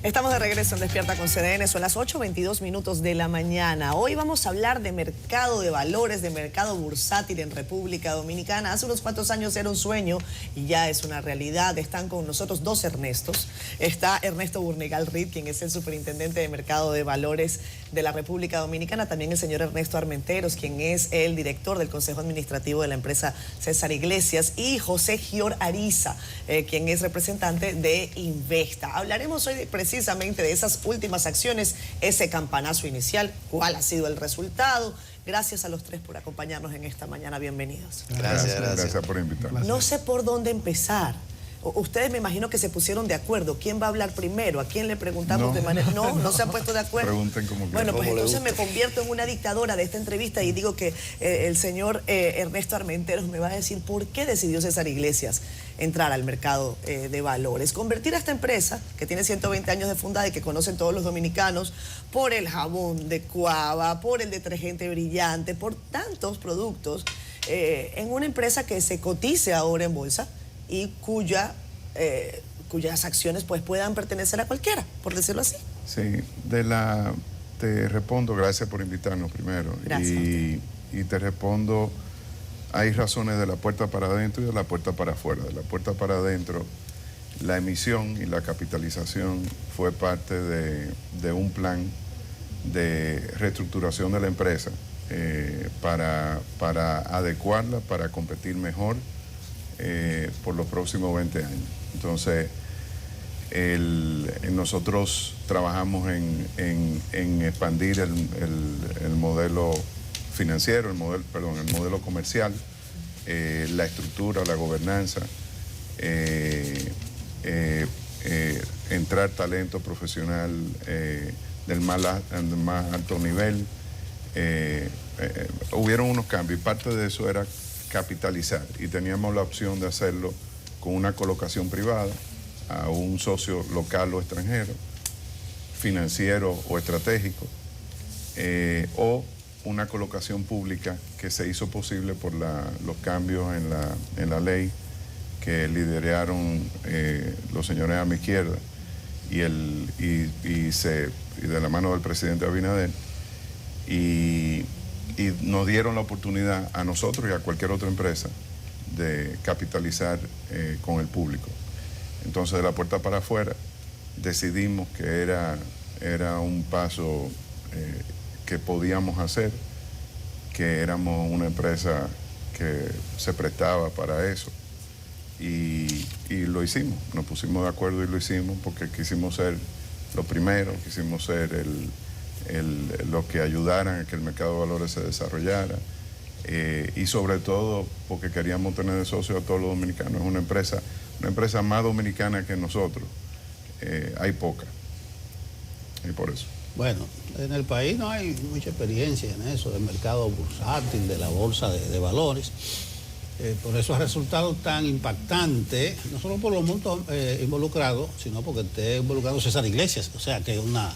Estamos de regreso en Despierta con CDN, son las 8:22 minutos de la mañana. Hoy vamos a hablar de mercado de valores, de mercado bursátil en República Dominicana. Hace unos cuantos años era un sueño y ya es una realidad. Están con nosotros dos Ernestos. Está Ernesto Burnegal Reed, quien es el superintendente de mercado de valores de la República Dominicana. También el señor Ernesto Armenteros, quien es el director del Consejo Administrativo de la empresa César Iglesias. Y José Gior Ariza, quien es representante de Investa. Hablaremos hoy precisamente de esas últimas acciones, ese campanazo inicial, cuál ha sido el resultado. Gracias a los tres por acompañarnos en esta mañana. Bienvenidos. Gracias por invitarnos. No sé por dónde empezar. Ustedes me imagino que se pusieron de acuerdo. ¿Quién va a hablar primero? ¿A quién le preguntamos de manera...? No se han puesto de acuerdo. Pregunten como quieran. Bueno, pues entonces me convierto en una dictadora de esta entrevista y digo que el señor Ernesto Armenteros me va a decir por qué decidió César Iglesias entrar al mercado de valores. Convertir a esta empresa, que tiene 120 años de fundada y que conocen todos los dominicanos, por el jabón de Cuava, por el detergente brillante, por tantos productos, en una empresa que se cotice ahora en bolsa y cuyas acciones pues puedan pertenecer a cualquiera, por decirlo así. Sí, te respondo, gracias por invitarnos primero. Gracias. Y te respondo, hay razones de la puerta para adentro y de la puerta para afuera. De la puerta para adentro, la emisión y la capitalización fue parte de un plan de reestructuración de la empresa para adecuarla, para competir mejor por los próximos 20 años. Entonces, nosotros trabajamos en expandir el modelo financiero, el modelo comercial, la estructura, la gobernanza, entrar talento profesional del más alto nivel. Hubieron unos cambios y parte de eso era capitalizar y teníamos la opción de hacerlo con una colocación privada a un socio local o extranjero, financiero o estratégico, o una colocación pública que se hizo posible por los cambios en la ley que lideraron los señores a mi izquierda y de la mano del presidente Abinader, y nos dieron la oportunidad a nosotros y a cualquier otra empresa de capitalizar con el público. Entonces, de la puerta para afuera, decidimos que era un paso que podíamos hacer, que éramos una empresa que se prestaba para eso. Y lo hicimos, nos pusimos de acuerdo y lo hicimos porque quisimos ser los primeros, quisimos ser los que ayudaran a que el mercado de valores se desarrollara, y sobre todo porque queríamos tener de socio a todos los dominicanos. Es una empresa más dominicana que nosotros, hay poca, y por eso. Bueno, en el país no hay mucha experiencia en eso, del mercado bursátil, de la bolsa de valores. Por eso ha resultado tan impactante, no solo por los montos involucrados, sino porque esté involucrado César Iglesias, o sea que es una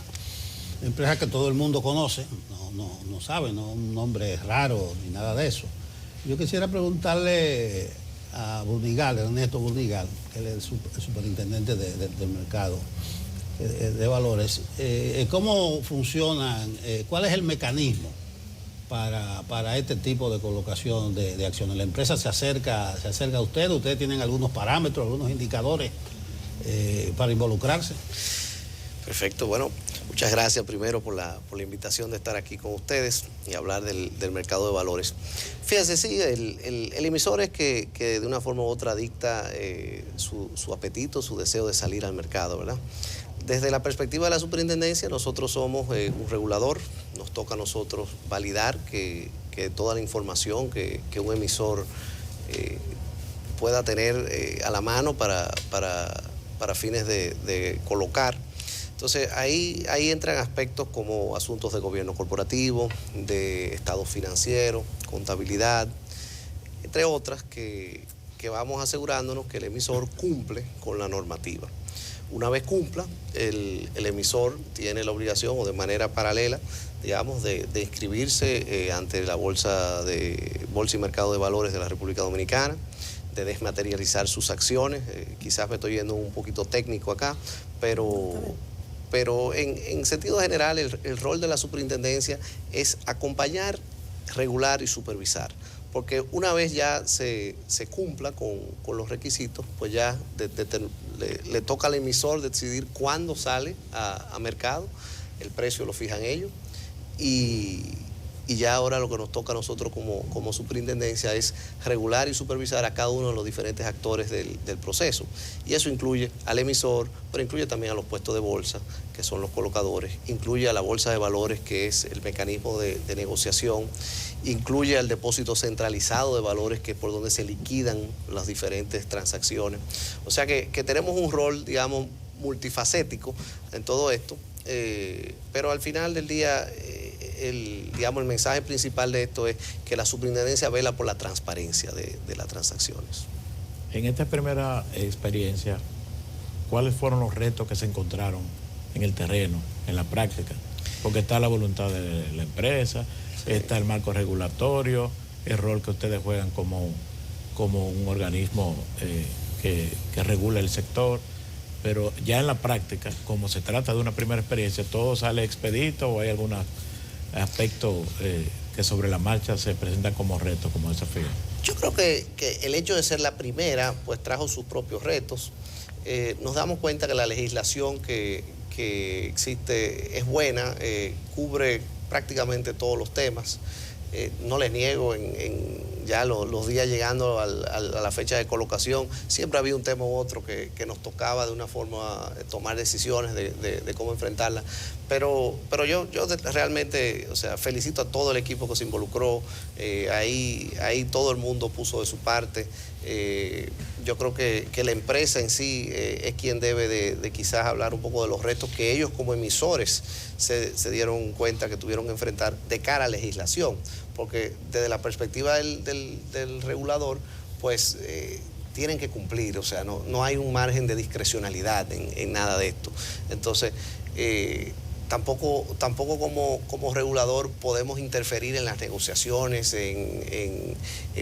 empresa que todo el mundo conoce, no sabe, no un nombre raro ni nada de eso. Yo quisiera preguntarle a Burnegal, Ernesto Burnegal, que él es el superintendente del mercado de valores, ¿cómo funcionan, cuál es el mecanismo para este tipo de colocación de acciones? ¿La empresa se acerca a ustedes tienen algunos parámetros, algunos indicadores para involucrarse? Perfecto, bueno, muchas gracias primero por la invitación de estar aquí con ustedes y hablar del mercado de valores. Fíjense, sí, el emisor es que de una forma u otra dicta su apetito, su deseo de salir al mercado, ¿verdad? Desde la perspectiva de la superintendencia, nosotros somos un regulador, nos toca a nosotros validar que toda la información que un emisor pueda tener a la mano para fines de colocar. Entonces, ahí entran aspectos como asuntos de gobierno corporativo, de estado financiero, contabilidad, entre otras que vamos asegurándonos que el emisor cumple con la normativa. Una vez cumpla, el emisor tiene la obligación, o de manera paralela, digamos, de inscribirse ante la Bolsa y Mercado de Valores de la República Dominicana, de desmaterializar sus acciones. Quizás me estoy yendo un poquito técnico acá, pero pero en sentido general el rol de la superintendencia es acompañar, regular y supervisar. Porque una vez ya se cumpla con los requisitos, pues ya le toca al emisor decidir cuándo sale a mercado, el precio lo fijan ellos, y ya ahora lo que nos toca a nosotros como superintendencia es regular y supervisar a cada uno de los diferentes actores del proceso. Y eso incluye al emisor, pero incluye también a los puestos de bolsa, que son los colocadores, incluye a la bolsa de valores, que es el mecanismo de negociación, incluye al depósito centralizado de valores, que es por donde se liquidan las diferentes transacciones. O sea que tenemos un rol, digamos, multifacético en todo esto, pero al final del día el mensaje principal de esto es que la superintendencia vela por la transparencia de las transacciones. En esta primera experiencia, ¿cuáles fueron los retos que se encontraron en el terreno, en la práctica? Porque está la voluntad de la empresa, está el marco regulatorio, el rol que ustedes juegan como un organismo que regula el sector, pero ya en la práctica, como se trata de una primera experiencia, ¿todo sale expedito o hay algún aspecto que sobre la marcha se presentan como retos, como desafíos? Yo creo que el hecho de ser la primera, pues trajo sus propios retos. Nos damos cuenta que la legislación que existe es buena, cubre prácticamente todos los temas. No les niego, ya los días llegando a la fecha de colocación, siempre había un tema u otro que nos tocaba de una forma tomar decisiones de cómo enfrentarla. Pero yo realmente, o sea, felicito a todo el equipo que se involucró. Ahí todo el mundo puso de su parte. Yo creo que la empresa en sí es quien debe de quizás hablar un poco de los retos que ellos como emisores se dieron cuenta que tuvieron que enfrentar de cara a legislación, porque desde la perspectiva del regulador, pues tienen que cumplir, o sea, no hay un margen de discrecionalidad en nada de esto. Entonces, tampoco como regulador podemos interferir en las negociaciones, en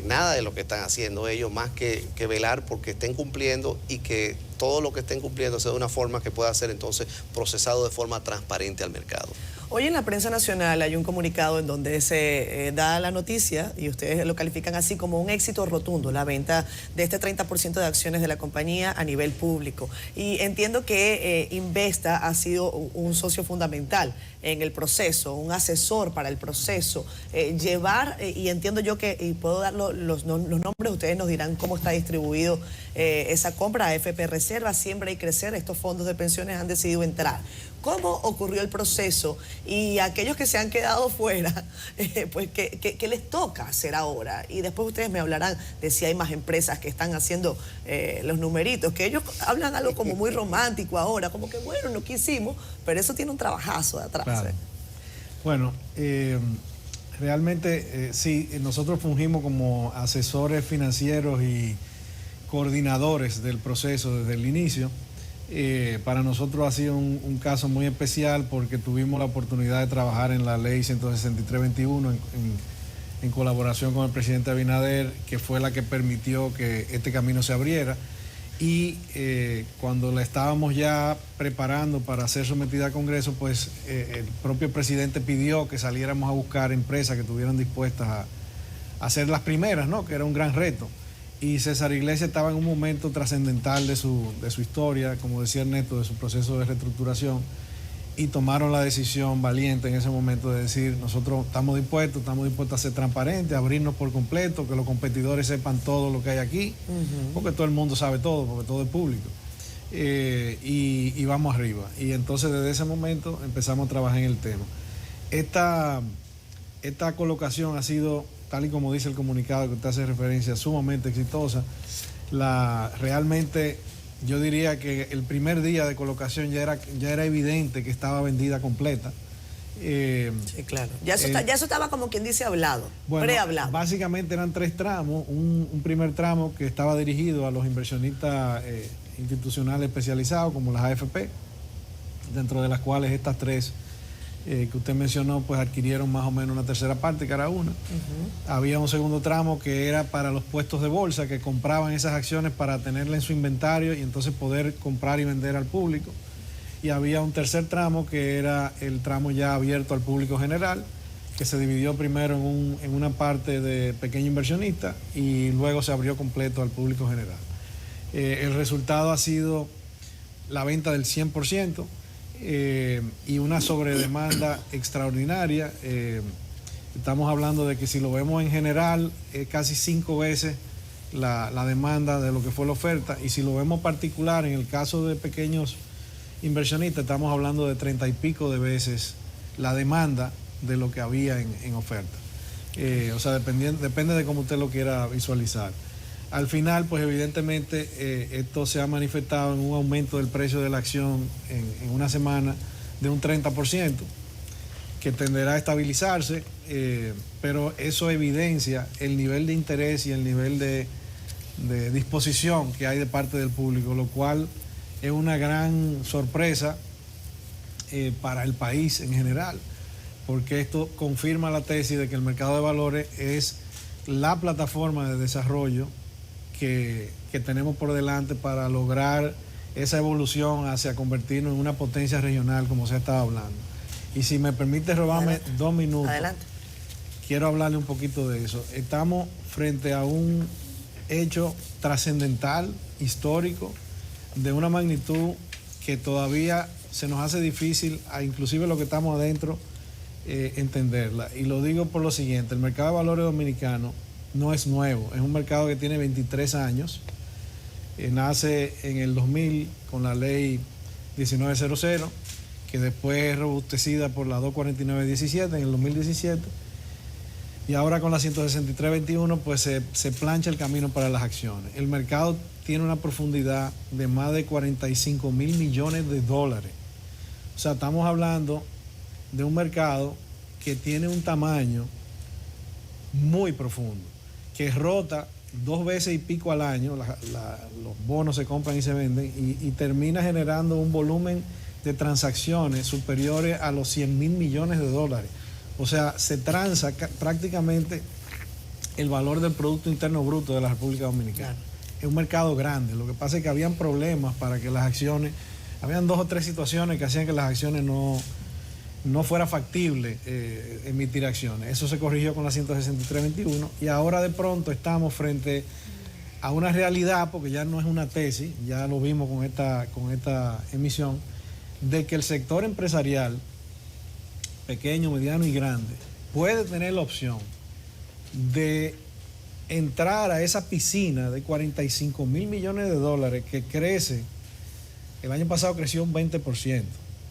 nada de lo que están haciendo ellos, más que velar porque estén cumpliendo y que todo lo que estén cumpliendo sea de una forma que pueda ser entonces procesado de forma transparente al mercado. Hoy en la prensa nacional hay un comunicado en donde se da la noticia, y ustedes lo califican así como un éxito rotundo, la venta de este 30% de acciones de la compañía a nivel público. Y entiendo que Investa ha sido un socio fundamental en el proceso, un asesor para el proceso, y entiendo yo que, y puedo dar los nombres, ustedes nos dirán cómo está distribuido esa compra. AFP Reserva, Siembra y Crecer, estos fondos de pensiones han decidido entrar. ¿Cómo ocurrió el proceso? Y aquellos que se han quedado fuera, pues ¿qué les toca hacer ahora? Y después ustedes me hablarán de si hay más empresas que están haciendo los numeritos, que ellos hablan algo como muy romántico ahora, como que bueno, no quisimos, pero eso tiene un trabajazo de atrás. Claro. Bueno, realmente sí, nosotros fungimos como asesores financieros y coordinadores del proceso desde el inicio. Para nosotros ha sido un caso muy especial porque tuvimos la oportunidad de trabajar en la ley 163/21 en colaboración con el presidente Abinader, que fue la que permitió que este camino se abriera. Y cuando la estábamos ya preparando para ser sometida al Congreso, pues el propio presidente pidió que saliéramos a buscar empresas que estuvieran dispuestas a ser las primeras, ¿no? Que era un gran reto. Y César Iglesias estaba en un momento trascendental de su historia, como decía Ernesto, de su proceso de reestructuración, y tomaron la decisión valiente en ese momento de decir, nosotros estamos dispuestos a ser transparentes, a abrirnos por completo, que los competidores sepan todo lo que hay aquí, porque todo el mundo sabe todo, porque todo es público. Y vamos arriba. Y entonces desde ese momento empezamos a trabajar en el tema. Esta colocación ha sido, tal y como dice el comunicado que usted hace referencia, sumamente exitosa. Realmente yo diría que el primer día de colocación ya era evidente que estaba vendida completa. Sí, claro. Ya eso estaba como quien dice hablado, bueno, prehablado. Básicamente eran 3 tramos. Un primer tramo que estaba dirigido a los inversionistas institucionales especializados como las AFP, dentro de las cuales estas 3 que usted mencionó, pues adquirieron más o menos una tercera parte cada una. Había un segundo tramo que era para los puestos de bolsa que compraban esas acciones para tenerlas en su inventario y entonces poder comprar y vender al público. y había un tercer tramo que era el tramo ya abierto al público general, que se dividió primero en una parte de pequeño inversionista y luego se abrió completo al público general. El resultado ha sido la venta del 100% y una sobredemanda extraordinaria. Estamos hablando de que si lo vemos en general es casi 5 veces la demanda de lo que fue la oferta, y si lo vemos particular en el caso de pequeños inversionistas estamos hablando de 30 y pico de veces la demanda de lo que había en oferta. O sea, depende de cómo usted lo quiera visualizar. Al final, pues evidentemente esto se ha manifestado en un aumento del precio de la acción en una semana de un 30%, que tenderá a estabilizarse, pero eso evidencia el nivel de interés y el nivel de disposición que hay de parte del público, lo cual es una gran sorpresa para el país en general, porque esto confirma la tesis de que el mercado de valores es la plataforma de desarrollo que tenemos por delante para lograr esa evolución hacia convertirnos en una potencia regional, como se ha estado hablando. Y si me permite robarme 2 minutos, Adelante. Quiero hablarle un poquito de eso. Estamos frente a un hecho trascendental, histórico, de una magnitud que todavía se nos hace difícil, inclusive los que estamos adentro, entenderla. Y lo digo por lo siguiente: el mercado de valores dominicano no es nuevo, es un mercado que tiene 23 años, nace en el 2000 con la ley 1900, que después es robustecida por la 249-17 en el 2017, y ahora con la 163-21 pues se plancha el camino para las acciones. El mercado tiene una profundidad de más de 45 mil millones de dólares. O sea, estamos hablando de un mercado que tiene un tamaño muy profundo, que rota 2 veces y pico al año, los bonos se compran y se venden, y termina generando un volumen de transacciones superiores a los 100 mil millones de dólares. O sea, se transa prácticamente el valor del Producto Interno Bruto de la República Dominicana. Es un mercado grande. Lo que pasa es que habían problemas para que las acciones, habían 2 o 3 situaciones que hacían que las acciones no fuera factible emitir acciones. Eso se corrigió con la 163-21 y ahora de pronto estamos frente a una realidad, porque ya no es una tesis, ya lo vimos con esta emisión, de que el sector empresarial, pequeño, mediano y grande, puede tener la opción de entrar a esa piscina de 45 mil millones de dólares que crece. El año pasado creció un 20%,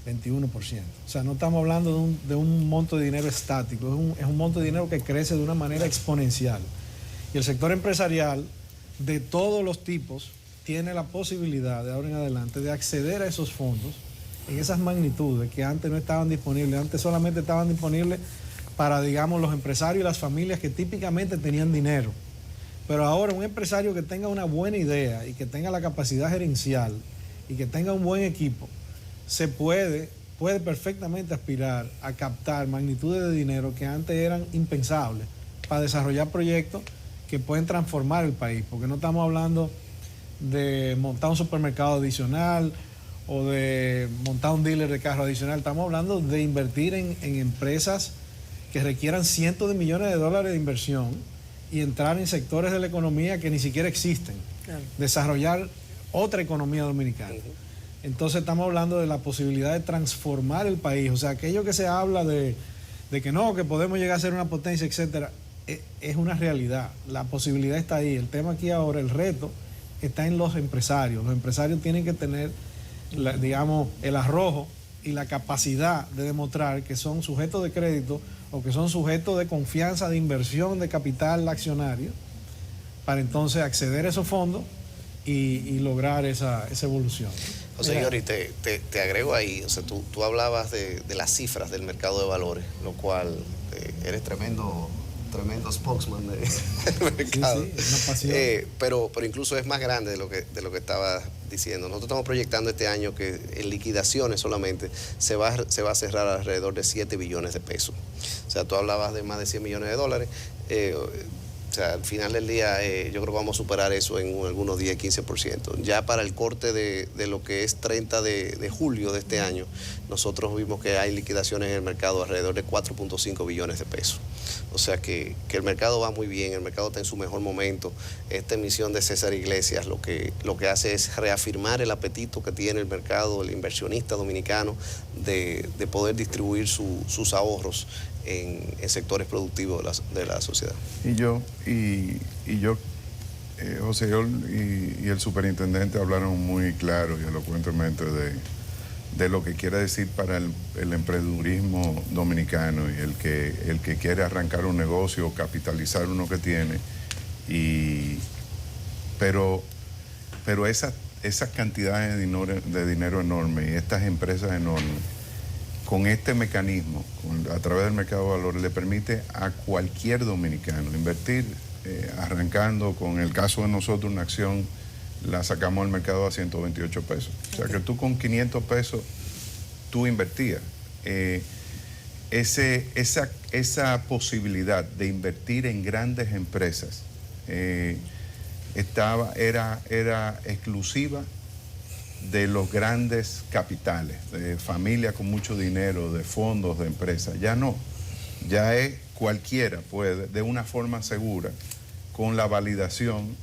21%. O sea, no estamos hablando de un monto de dinero estático, es un monto de dinero que crece de una manera exponencial. Y el sector empresarial de todos los tipos tiene la posibilidad de ahora en adelante de acceder a esos fondos en esas magnitudes que antes no estaban disponibles. Antes solamente estaban disponibles para, digamos, los empresarios y las familias que típicamente tenían dinero. Pero ahora un empresario que tenga una buena idea y que tenga la capacidad gerencial y que tenga un buen equipo, puede perfectamente aspirar a captar magnitudes de dinero que antes eran impensables para desarrollar proyectos que pueden transformar el país, porque no estamos hablando de montar un supermercado adicional o de montar un dealer de carro adicional. Estamos hablando de invertir en empresas que requieran cientos de millones de dólares de inversión y entrar en sectores de la economía que ni siquiera existen. Claro. Desarrollar otra economía dominicana. Entonces estamos hablando de la posibilidad de transformar el país. O sea, aquello que se habla de que no, que podemos llegar a ser una potencia, etcétera, es una realidad. La posibilidad está ahí. El tema aquí ahora, el reto, está en los empresarios. Los empresarios tienen que tener, digamos, el arrojo y la capacidad de demostrar que son sujetos de crédito o que son sujetos de confianza, de inversión de capital accionario, para entonces acceder a esos fondos y lograr esa evolución. José Giorgi, te agrego ahí, o sea, tú hablabas de las cifras del mercado de valores, lo cual eres tremendo spokesman del mercado. Sí, una pasión. Pero incluso es más grande de lo que estabas diciendo. Nosotros estamos proyectando este año que en liquidaciones solamente se va a cerrar alrededor de 7 billones de pesos. O sea, tú hablabas de más de 100 millones de dólares. O sea, al final del día yo creo que vamos a superar eso en algunos 10, 15%. Ya para el corte de lo que es 30 de julio de este año, nosotros vimos que hay liquidaciones en el mercado alrededor de 4.5 billones de pesos. O sea que el mercado va muy bien, el mercado está en su mejor momento. Esta emisión de César Iglesias lo que hace es reafirmar el apetito que tiene el mercado, el inversionista dominicano, de poder distribuir sus ahorros en sectores productivos de la sociedad. José y el superintendente hablaron muy claro y elocuentemente de lo que quiere decir para el emprendedurismo dominicano y el que quiere arrancar un negocio o capitalizar uno que tiene. Pero esas cantidades de dinero enormes y estas empresas enormes, con este mecanismo, a través del mercado de valores, le permite a cualquier dominicano invertir, arrancando con el caso de nosotros, una acción la sacamos al mercado a 128 pesos. O sea que tú con 500 pesos, tú invertías. Esa posibilidad de invertir en grandes empresas era exclusiva de los grandes capitales, de familias con mucho dinero, de fondos, de empresas. Ya no, ya es cualquiera puede, de una forma segura, con la validación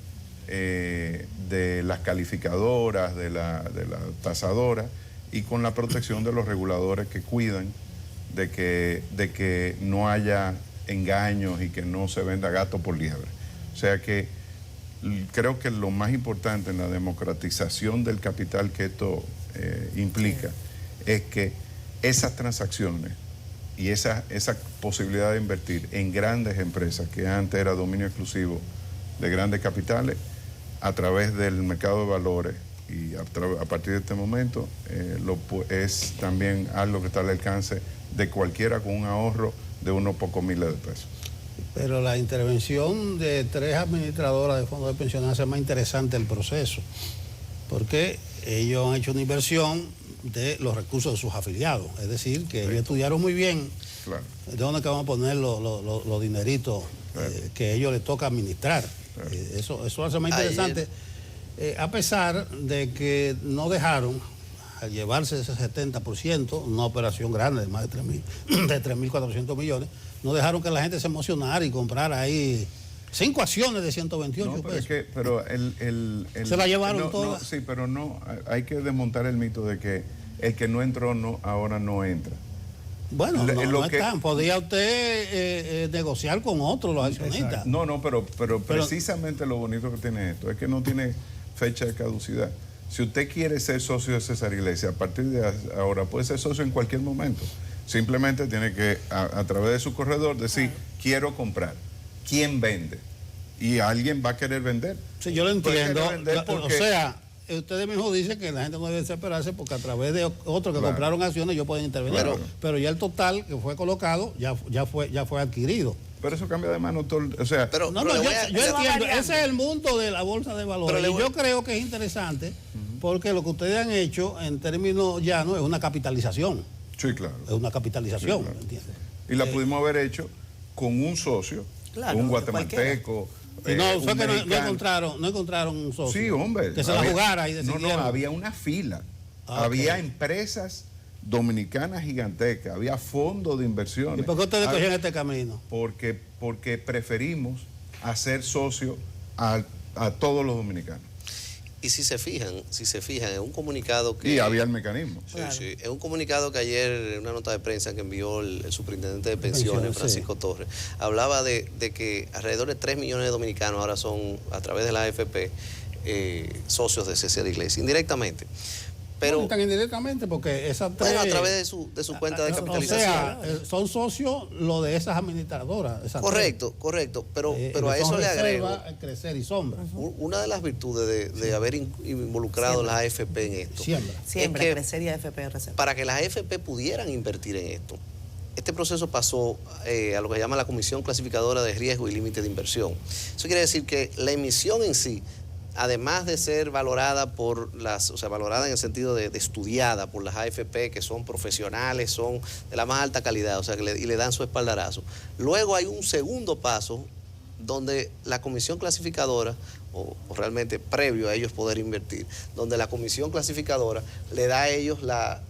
de las calificadoras, de la tasadora y con la protección de los reguladores que cuidan de que no haya engaños y que no se venda gato por liebre. O sea que creo que lo más importante en la democratización del capital que esto implica es que esas transacciones y esa posibilidad de invertir en grandes empresas que antes era dominio exclusivo de grandes capitales, a través del mercado de valores y a partir de este momento es también algo que está al alcance de cualquiera con un ahorro de unos pocos miles de pesos. Pero la intervención de 3 administradoras de fondos de pensiones hace más interesante el proceso, porque ellos han hecho una inversión de los recursos de sus afiliados, es decir, que ellos estudiaron muy bien de dónde que van a poner los dineritos que a ellos les toca administrar. Eso hace más interesante, a pesar de que no dejaron, al llevarse ese 70%, una operación grande de más de 3.400 millones, no dejaron que la gente se emocionara y comprara ahí 5 acciones de 128 pesos. Se la llevaron todas. Sí, pero no, hay que desmontar el mito de que el que no entró ahora no entra. Bueno, no están. Podría usted negociar con otros, los accionistas. No, pero precisamente lo bonito que tiene esto es que no tiene fecha de caducidad. Si usted quiere ser socio de César Iglesias, a partir de ahora puede ser socio en cualquier momento. Simplemente tiene que, a través de su corredor, decir, quiero comprar. ¿Quién vende? Y alguien va a querer vender. Sí, yo lo entiendo. O sea, ustedes mismos dicen que la gente no debe desesperarse porque a través de otros que compraron acciones ellos pueden intervenir. Pero ya el total que fue colocado ya fue adquirido. Pero eso cambia de mano todo, o sea... yo entiendo, ese es el mundo de la bolsa de valores. Y yo creo que es interesante porque lo que ustedes han hecho en términos llanos es una capitalización. Sí, claro. Es una capitalización, sí, claro. ¿entiendes? Y la pudimos haber hecho con un socio, un guatemalteco. No, fue que no encontraron un socio. Sí, hombre. Que se la jugara y decidieron. No, había una fila. Había empresas dominicanas gigantescas, había fondos de inversiones. ¿Y por qué ustedes cogieron este camino? Porque preferimos hacer socio a todos los dominicanos. Y si se fijan, en un comunicado que... Y había el mecanismo. Sí, en un comunicado que ayer, en una nota de prensa que envió el superintendente de pensiones, Francisco Torres, hablaba de que alrededor de 3 millones de dominicanos ahora son, a través de la AFP, socios de César Iglesias, indirectamente. Pero no tan indirectamente porque esas 3... Bueno, a través de su cuenta de capitalización. O sea, son socios lo de esas administradoras. Correcto. Pero a eso le agrego... Crecer y sombra. Una de las virtudes de haber involucrado la AFP en esto. Siempre crecer y AFP reserva. Para que las AFP pudieran invertir en esto, este proceso pasó a lo que llama la Comisión Clasificadora de Riesgo y Límite de Inversión. Eso quiere decir que la emisión en sí, además de ser valorada valorada en el sentido de estudiada por las AFP, que son profesionales, son de la más alta calidad, y le dan su espaldarazo. Luego hay un segundo paso donde la comisión clasificadora, o realmente previo a ellos poder invertir, donde la comisión clasificadora le da a ellos la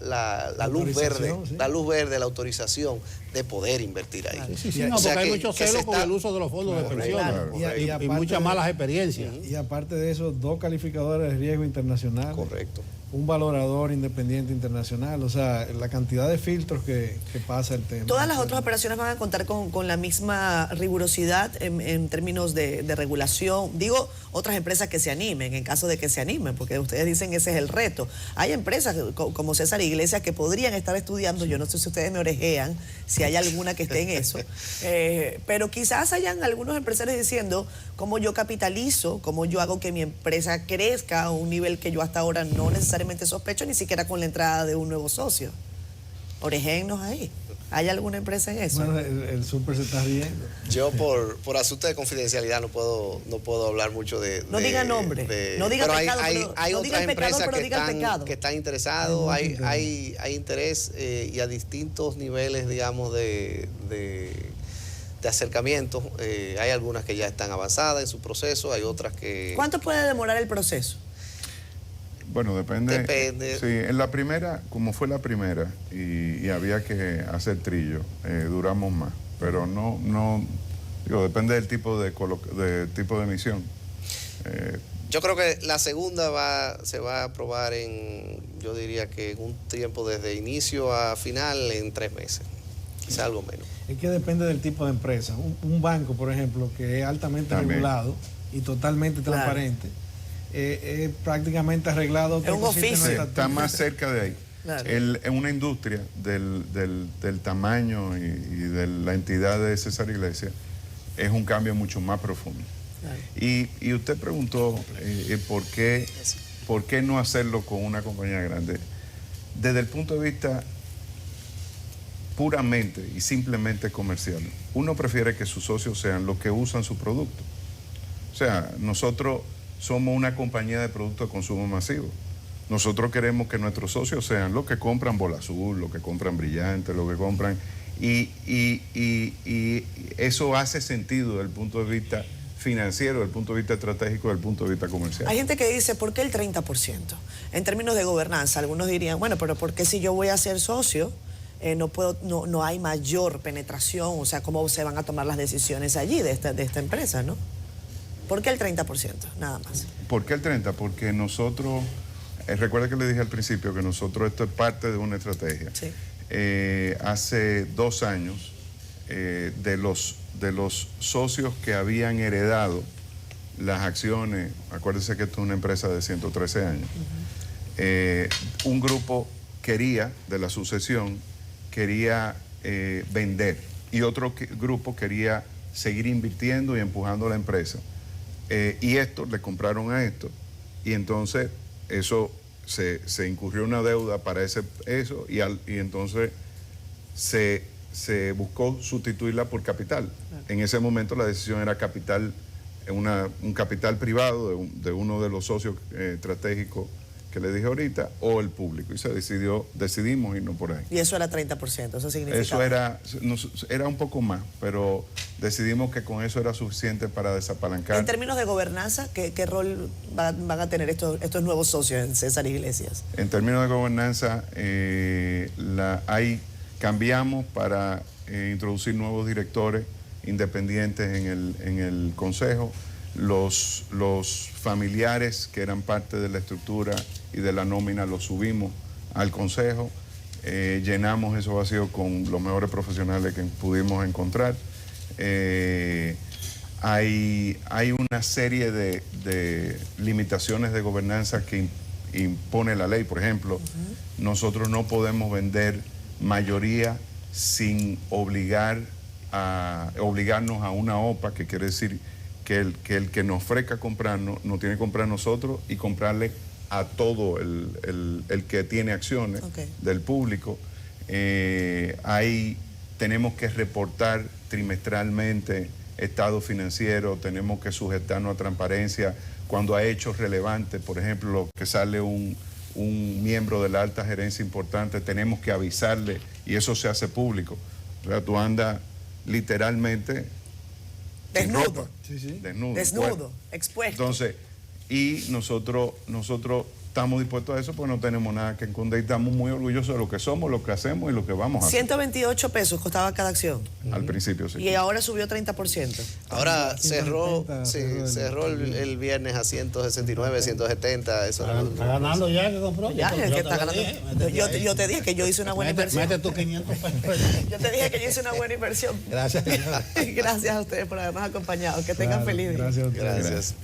luz verde, sí. la luz verde, la autorización de poder invertir ahí. Sí, O no, sea porque hay que- mucho que se celo con está- el uso de los fondos de pensiones Claro. y aparte muchas de- malas experiencias. Y aparte de eso, 2 calificadores de riesgo internacional. Correcto. Un valorador independiente internacional, o sea, la cantidad de filtros que pasa el tema. Todas las otras operaciones van a contar con la misma rigurosidad en términos de regulación. Digo, otras empresas que se animen, en caso de que se animen, porque ustedes dicen ese es el reto. Hay empresas como César Iglesias que podrían estar estudiando, yo no sé si ustedes me orejean, si hay alguna que esté en eso, pero quizás hayan algunos empresarios diciendo cómo yo capitalizo, cómo yo hago que mi empresa crezca a un nivel que yo hasta ahora no necesariamente sospecho, ni siquiera con la entrada de un nuevo socio. Orejennos ahí. ¿Hay alguna empresa en eso? Bueno, el súper se está riendo. Yo por asunto de confidencialidad no puedo hablar mucho de... No diga nombre, no diga pero pecado, hay no otras diga el pecado, empresas pero que diga el pecado. están interesados, Hay mucho hay interés y a distintos niveles, digamos, de acercamiento. Hay algunas que ya están avanzadas en su proceso, hay otras que... ¿Cuánto puede demorar el proceso? Bueno, depende. Depende. Sí, en la primera, como fue la primera y había que hacer trillo, duramos más. Pero digo, depende del tipo de emisión. Yo creo que la segunda se va a aprobar yo diría que en un tiempo desde inicio a final en 3 meses, quizá algo menos. Es que depende del tipo de empresa. Un banco, por ejemplo, que es altamente También. regulado y totalmente Claro. transparente, es prácticamente arreglado. Es un oficio. Sí, está más cerca de ahí. Claro. En una industria del tamaño y de la entidad de César Iglesias, es un cambio mucho más profundo. Claro. Y usted preguntó por qué no hacerlo con una compañía grande. Desde el punto de vista puramente y simplemente comercial, uno prefiere que sus socios sean los que usan su producto. O sea, nosotros somos una compañía de productos de consumo masivo. Nosotros queremos que nuestros socios sean los que compran Bola Azul, los que compran Brillante, los que compran... Y eso hace sentido desde el punto de vista financiero, desde el punto de vista estratégico, desde el punto de vista comercial. Hay gente que dice, ¿por qué el 30%? En términos de gobernanza, algunos dirían, bueno, pero ¿por qué si yo voy a ser socio, no hay mayor penetración? O sea, ¿cómo se van a tomar las decisiones allí de esta empresa, no? ¿Por qué el 30%? Nada más. ¿Por qué el 30%? Porque nosotros, recuerda que le dije al principio que nosotros esto es parte de una estrategia. Sí. Hace 2 años, de los socios que habían heredado las acciones, acuérdense que esto es una empresa de 113 años, un grupo de la sucesión, quería vender y otro grupo quería seguir invirtiendo y empujando la empresa. Y esto, le compraron a esto, y entonces eso se incurrió una deuda para eso, y entonces se buscó sustituirla por capital. En ese momento la decisión era un capital privado de uno de los socios estratégicos que le dije ahorita, o el público, y decidimos irnos por ahí. Y eso era 30%, eso significa... Eso era un poco más, pero decidimos que con eso era suficiente para desapalancar. En términos de gobernanza, ¿qué rol van a tener estos nuevos socios en César Iglesias? En términos de gobernanza, cambiamos para introducir nuevos directores independientes en el consejo. Los familiares que eran parte de la estructura y de la nómina los subimos al consejo. Llenamos esos vacíos con los mejores profesionales que pudimos encontrar. Hay una serie de limitaciones de gobernanza que impone la ley. Por ejemplo, nosotros no podemos vender mayoría sin obligarnos a una OPA, que quiere decir que el que nos ofrezca comprarnos, nos tiene que comprar nosotros y comprarle a todo el que tiene acciones del público. Tenemos que reportar trimestralmente estado financiero, tenemos que sujetarnos a transparencia cuando hay hechos relevantes, por ejemplo, que sale un miembro de la alta gerencia importante, tenemos que avisarle y eso se hace público. O sea, tú andas literalmente sin Desnudo. ropa, Sí, sí. desnudo. Desnudo, expuesto. Entonces, y nosotros estamos dispuestos a eso porque no tenemos nada que esconder y estamos muy orgullosos de lo que somos, lo que hacemos y lo que vamos a hacer. 128 pesos costaba cada acción. Al principio, sí. Y ahora subió 30%. Ahora cerró, 170, sí, cerró cerró el viernes a 169, 170. Eso era Está ganando ya que compró. Ya, Yo el que te está lo ganando. dije, métete Yo, ahí. yo te dije que yo hice una buena inversión. Mete tus 500 pesos. Yo te dije que yo hice una buena inversión. Gracias. Gracias a ustedes por habernos acompañado. Que tengan Claro, feliz día. Gracias a ustedes. Gracias.